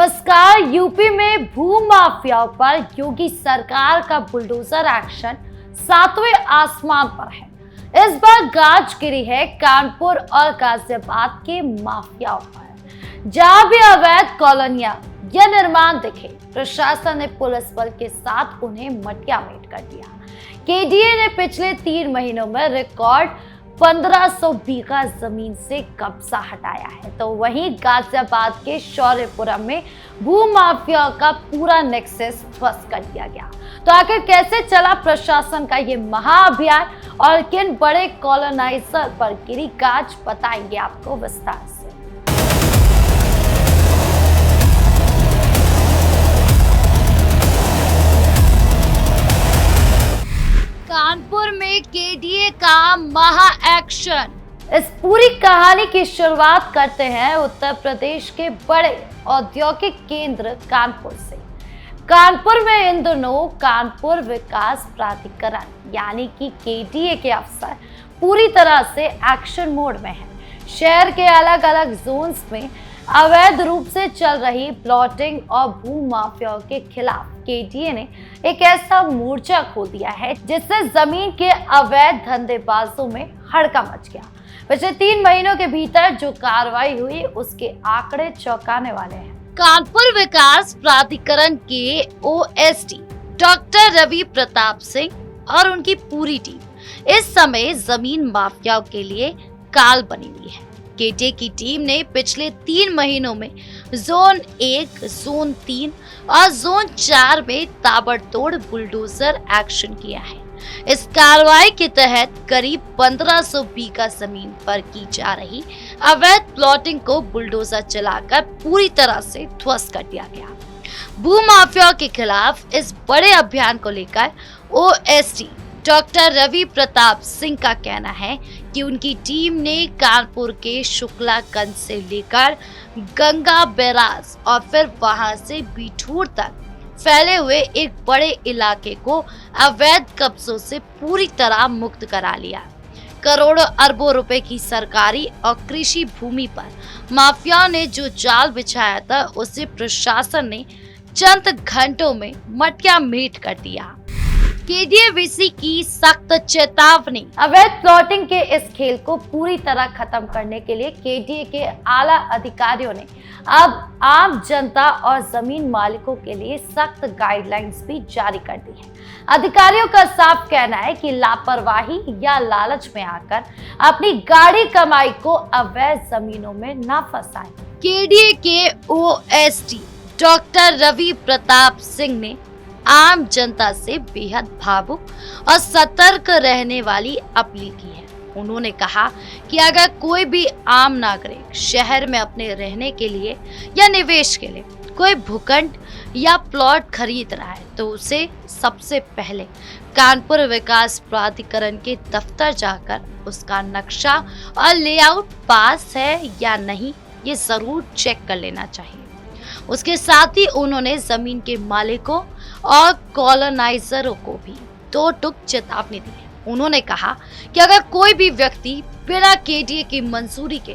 नमस्कार। यूपी में भू माफियाओं पर योगी सरकार का बुलडोजर एक्शन सातवें आसमान पर है। इस बार गाज गिरी है कानपुर और गाजियाबाद के माफियाओं पर। जहां भी अवैध कॉलोनियां या निर्माण दिखे, प्रशासन ने पुलिस बल के साथ उन्हें मटिया मेट कर दिया। केडीए ने पिछले 3 महीनों में रिकॉर्ड 1500 बीघा जमीन से कब्जा हटाया है, तो वहीं गाजियाबाद के शौर्यपुरम में भू माफिया का पूरा नेक्सस ध्वस्त कर दिया गया। तो आखिर कैसे चला प्रशासन का ये महाअभियान और किन बड़े कॉलोनाइजर पर गिरी गाज, बताएंगे आपको विस्तार से। कानपुर में केडीए का महा एक्शन। इस पूरी कहानी की शुरुआत करते हैं उत्तर प्रदेश के बड़े औद्योगिक केंद्र कानपुर से। कानपुर में इन दिनों कानपुर विकास प्राधिकरण यानी कि केडीए के अफसर पूरी तरह से एक्शन मोड में हैं। शहर के अलग अलग जोन्स में अवैध रूप से चल रही प्लॉटिंग और भू माफियाओं के खिलाफ केडीए ने एक ऐसा मोर्चा खोल दिया है जिससे जमीन के अवैध धंधेबाजों में हड़कंप मच गया। पिछले 3 महीनों के भीतर जो कार्रवाई हुई उसके आंकड़े चौंकाने वाले हैं। कानपुर विकास प्राधिकरण के ओएसडी डॉक्टर रवि प्रताप सिंह और उनकी पूरी टीम इस समय जमीन माफियाओं के लिए काल बनी हुई है। केडीए की टीम ने पिछले 3 महीनों में जोन 1, जोन 3 और जोन 4 में ताबड़तोड़ बुलडोजर एक्शन किया है। इस कार्रवाई के तहत करीब 1500 बीघा जमीन पर की जा रही अवैध प्लॉटिंग को बुलडोजर चलाकर पूरी तरह से ध्वस्त कर दिया गया। भू माफियाओं के खिलाफ इस बड़े अभियान को लेकर ओएसडी डॉक्टर रवि प्रताप सिंह का कहना है कि उनकी टीम ने कानपुर के शुक्लागंज से लेकर गंगा बैराज और फिर वहां से बिठूर तक फैले हुए एक बड़े इलाके को अवैध कब्जों से पूरी तरह मुक्त करा लिया। करोड़ों अरबों रुपए की सरकारी और कृषि भूमि पर माफियाओं ने जो जाल बिछाया था उसे प्रशासन ने चंद घंटों में मटिया मेट कर दिया। केडीए वीसी की सख्त चेतावनी। अवैध प्लॉटिंग के इस खेल को पूरी तरह खत्म करने के लिए केडीए के आला अधिकारियों ने अब आम जनता और जमीन मालिकों के लिए सख्त गाइडलाइंस भी जारी कर दी है। अधिकारियों का साफ कहना है कि लापरवाही या लालच में आकर अपनी गाढ़ी कमाई को अवैध जमीनों में न फंसाएं। केडीए के ओएसडी डॉक्टर रवि प्रताप सिंह ने आम जनता से बेहद भावुक और सतर्क रहने वाली अपील की है। उन्होंने कहा कि अगर कोई भी आम नागरिक शहर में अपने रहने के लिए या निवेश के लिए कोई भूखंड या प्लॉट खरीद रहा है तो उसे सबसे पहले कानपुर विकास प्राधिकरण के दफ्तर जाकर उसका नक्शा और लेआउट पास है या नहीं ये जरूर चेक कर लेना चाहिए। उसके साथ ही उन्होंने जमीन के मालिकों और कॉलोनाइजरों को भी 2 टूक चेतावनी दी है। उन्होंने कहा कि अगर कोई भी व्यक्ति बिना केडीए की मंजूरी के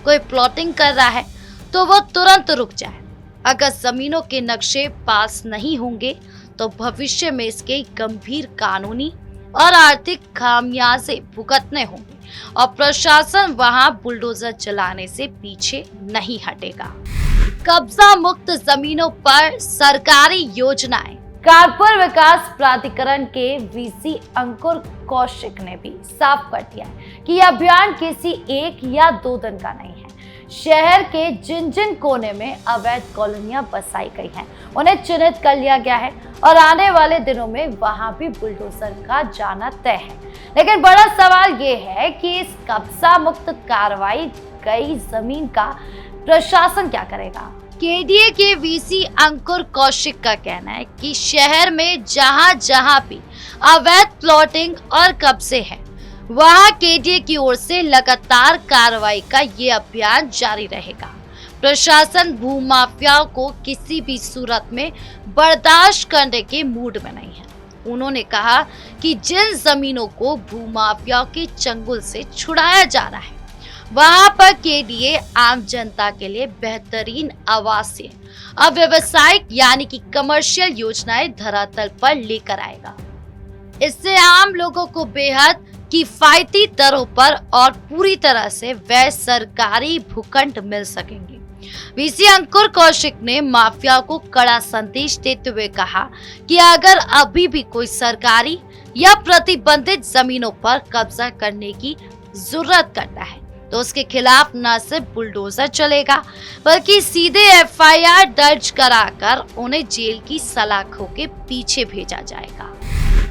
कोई प्लॉटिंग कर रहा है तो वो तुरंत रुक जाए। अगर जमीनों के नक्शे पास नहीं होंगे तो भविष्य में इसके गंभीर कानूनी और आर्थिक खामियाजे भुगतने होंगे और प्रशासन वहां बुलडोजर चलाने से पीछे नहीं हटेगा। कब्जा मुक्त जमीनों पर सरकारी योजनाएं। कानपुर विकास प्राधिकरण के वीसी अंकुर कौशिक ने भी साफ कर दिया है कि यह अभियान किसी 1 या 2 दिन का नहीं है। शहर के जिन जिन कोने में अवैध कॉलोनियां बसाई गई हैं उन्हें चिन्हित कर लिया गया है और आने वाले दिनों में वहां भी बुलडोजर का जाना तय है। लेकिन बड़ा सवाल ये है कि इस कब्जा मुक्त कार्रवाई गई जमीन का प्रशासन क्या करेगा। केडीए के वीसी अंकुर कौशिक का कहना है कि शहर में जहां जहां भी अवैध प्लॉटिंग और कब्जे हैं वहां केडीए की ओर से लगातार कार्रवाई का ये अभियान जारी रहेगा। प्रशासन भूमाफियाओं को किसी भी सूरत में बर्दाश्त करने के मूड में नहीं है। उन्होंने कहा कि जिन जमीनों को भूमाफियाओं के चंगुल से छुड़ाया जा रहा है वहां पर केडीए आम जनता के लिए बेहतरीन आवासीय अब व्यावसायिक यानी कि कमर्शियल योजनाएं धरातल पर लेकर आएगा। इससे आम लोगों को बेहद किफायती दरों पर और पूरी तरह से वैध सरकारी भूखंड मिल सकेंगे। वीसी अंकुर कौशिक ने माफिया को कड़ा संदेश देते हुए कहा कि अगर अभी भी कोई सरकारी या प्रतिबंधित जमीनों पर कब्जा करने की जरूरत करता है तो उसके खिलाफ न सिर्फ बुलडोजर चलेगा बल्कि सीधे एफआईआर दर्ज कराकर उन्हें जेल की सलाखों के पीछे भेजा जाएगा।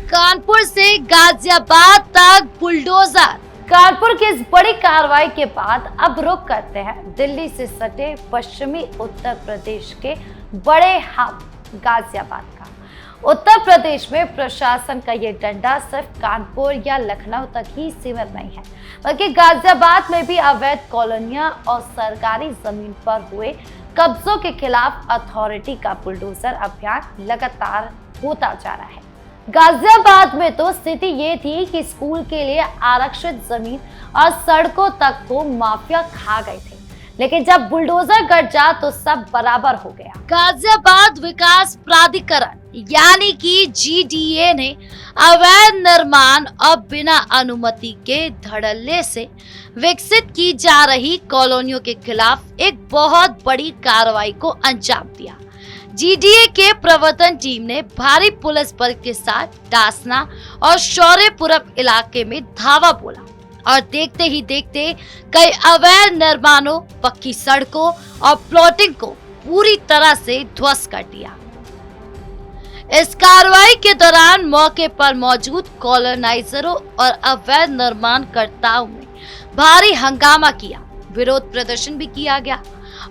कानपुर से गाजियाबाद तक बुलडोजर। कानपुर की इस बड़ी कार्रवाई के बाद अब रुख करते हैं दिल्ली से सटे पश्चिमी उत्तर प्रदेश के बड़े हब गाजियाबाद का। उत्तर प्रदेश में प्रशासन का ये डंडा सिर्फ कानपुर या लखनऊ तक ही सीमित नहीं है बल्कि गाजियाबाद में भी अवैध कॉलोनियां और सरकारी जमीन पर हुए कब्जों के खिलाफ अथॉरिटी का बुलडोजर अभियान लगातार होता जा रहा है। गाजियाबाद में तो स्थिति ये थी कि स्कूल के लिए आरक्षित जमीन और सड़कों तक को माफिया खा गए थे, लेकिन जब बुलडोजर गरजा तो सब बराबर हो गया। गाजियाबाद विकास प्राधिकरण यानी कि जीडीए ने अवैध निर्माण और बिना अनुमति के धड़ल्ले से विकसित की जा रही कॉलोनियों के खिलाफ एक बहुत बड़ी कार्रवाई को अंजाम दिया। जीडीए के प्रवर्तन टीम ने भारी पुलिस बल के साथ डासना और शौर्यपुरम इलाके में धावा बोला और देखते ही देखते कई अवैध निर्माणों, पक्की सड़कों और प्लॉटिंग को पूरी तरह से ध्वस्त कर दिया। इस कार्रवाई के दौरान मौके पर मौजूद कॉलोनाइजरों और अवैध निर्माणकर्ताओं ने भारी हंगामा किया, विरोध प्रदर्शन भी किया गया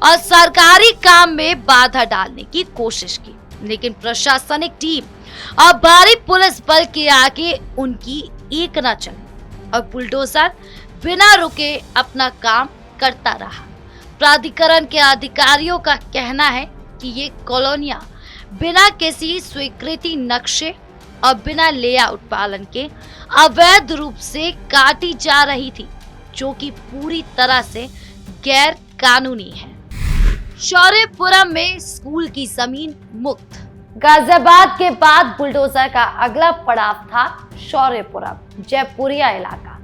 और सरकारी काम में बाधा डालने की कोशिश की, लेकिन प्रशासनिक टीम और भारी पुलिस बल के आगे उनकी एक न चली और बुलडोजर बिना रुके अपना काम करता रहा। प्राधिकरण के अधिकारियों का कहना है कि ये कॉलोनियां बिना किसी स्वीकृति नक्शे और बिना लेआउट पालन के अवैध रूप से काटी जा रही थी, जो कि पूरी तरह से गैर कानूनी है। शौर्यपुरम में स्कूल की जमीन मुक्त। गाजियाबाद के बाद बुलडोजर का अगला पड़ाव था शौर्यपुरम जयपुरिया इलाका।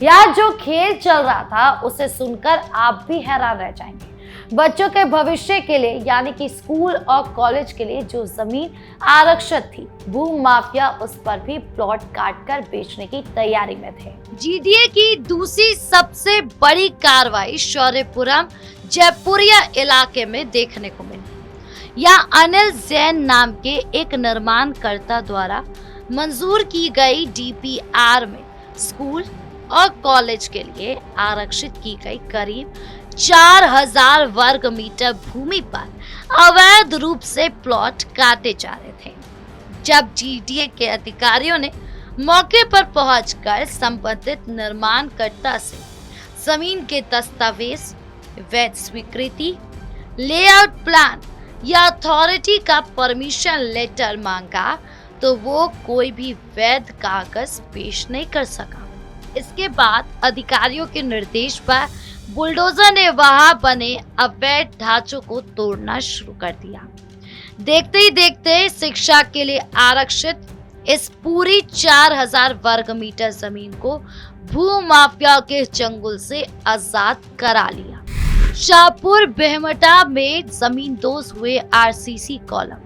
यहाँ जो खेल चल रहा था उसे सुनकर आप भी हैरान रह जाएंगे। बच्चों के भविष्य के लिए यानी कि स्कूल और कॉलेज के लिए जो जमीन आरक्षित थी, भू माफिया उस पर भी प्लॉट काटकर बेचने की तैयारी में थे। जीडीए की दूसरी सबसे बड़ी कार्रवाई शौर्यपुरम जयपुरिया इलाके में देखने को मिली। यहाँ अनिल जैन नाम के एक निर्माणकर्ता द्वारा मंजूर की गई डीपीआर में स्कूल और कॉलेज के लिए आरक्षित की गई करीब 4000 वर्ग मीटर भूमि पर अवैध रूप से प्लॉट काटे जा रहे थे। जब जीडीए के अधिकारियों ने मौके पर पहुंचकर संबंधित निर्माणकर्ता से जमीन के दस्तावेज, वैध स्वीकृति, लेआउट प्लान या अथॉरिटी का परमिशन लेटर मांगा तो वो कोई भी वैध कागज पेश नहीं कर सका। इसके बाद अधिकारियों के निर्देश पर बुलडोजर ने वहां बने अवैध ढांचों को तोड़ना शुरू कर दिया। देखते ही देखते शिक्षा के लिए आरक्षित इस पूरी 4000 वर्ग मीटर जमीन को भू माफिया के चंगुल से आजाद करा लिया। शाहपुर बेहमटा में जमींदोज हुए आरसीसी कॉलम।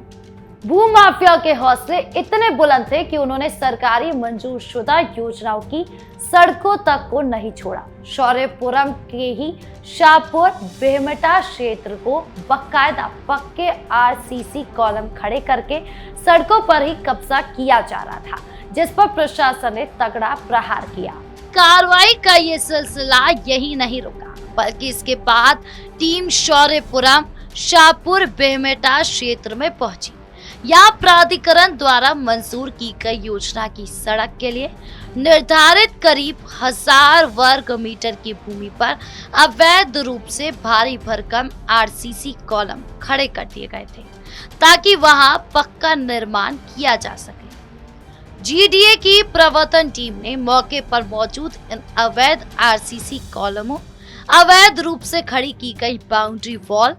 भू माफिया के हौसले इतने बुलंद थे कि उन्होंने सरकारी मंजूर शुदा योजनाओं की सड़कों तक को नहीं छोड़ा। शौर्यपुरम के ही शाहपुर बेहमटा क्षेत्र को बाकायदा पक्के आरसीसी कॉलम खड़े करके सड़कों पर ही कब्जा किया जा रहा था, जिस पर प्रशासन ने तगड़ा प्रहार किया। कार्रवाई का ये सिलसिला यही नहीं रुका, बल्कि इसके बाद टीम शौर्यपुरम शाहपुर बेहमटा क्षेत्र में पहुंची। यहाँ प्राधिकरण द्वारा मंजूर की गई योजना की सड़क के लिए निर्धारित करीब 1000 वर्ग मीटर की भूमि पर अवैध रूप से भारी भरकम आरसीसी कॉलम खड़े कर दिए गए थे, ताकि वहां पक्का निर्माण किया जा सके। जीडीए की प्रवर्तन टीम ने मौके पर मौजूद इन अवैध आरसीसी कॉलमों, अवैध रूप से खड़ी की गई बाउंड्री वॉल,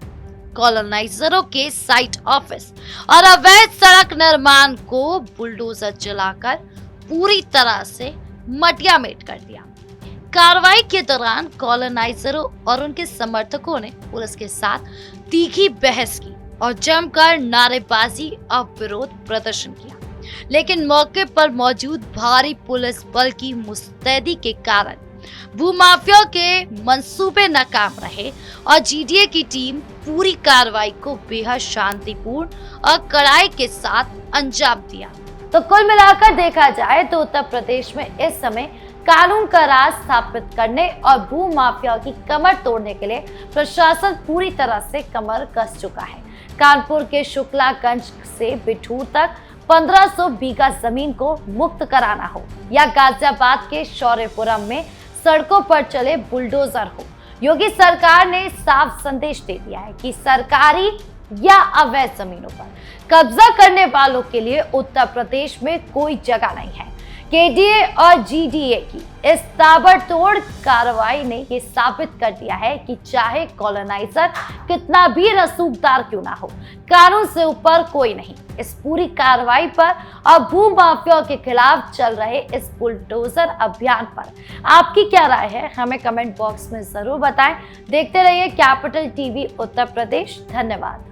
कॉलोनाइजरों के साइट ऑफिस और अवैध सड़क निर्माण को बुलडोजर चलाकर पूरी तरह से मटियामेट कर दिया। कार्रवाई के दौरान कॉलोनाइजरों और उनके समर्थकों ने पुलिस के साथ तीखी बहस की और जमकर नारेबाजी और विरोध प्रदर्शन किया, लेकिन मौके पर मौजूद भारी पुलिस बल की मुस्तैदी के कारण भूमाफिया के मंसूबे नाकाम रहे और जीडीए की टीम पूरी कार्रवाई को बेहद शांतिपूर्ण और कड़ाई के साथ अंजाम दिया। तो कुल मिलाकर देखा जाए तो उत्तर प्रदेश में इस समय कानून का राज स्थापित करने और भू माफिया की कमर तोड़ने के लिए प्रशासन पूरी तरह से कमर कस चुका है। कानपुर के शुक्लागंज से बिठूर तक 1500 बीघा जमीन को मुक्त कराना हो या गाजियाबाद के शौर्यपुरम में सड़कों पर चले बुलडोजर हो, योगी सरकार ने साफ संदेश दे दिया है कि सरकारी या अवैध जमीनों पर कब्जा करने वालों के लिए उत्तर प्रदेश में कोई जगह नहीं है। केडीए और जीडीए की इस ताबड़तोड़ कार्रवाई ने ये साबित कर दिया है कि चाहे कॉलोनाइजर कितना भी रसूखदार क्यों ना हो, कानून से ऊपर कोई नहीं। इस पूरी कार्रवाई पर और भू माफिया के खिलाफ चल रहे इस बुलडोजर अभियान पर आपकी क्या राय है, हमें कमेंट बॉक्स में जरूर बताएं। देखते रहिए कैपिटल टीवी उत्तर प्रदेश। धन्यवाद।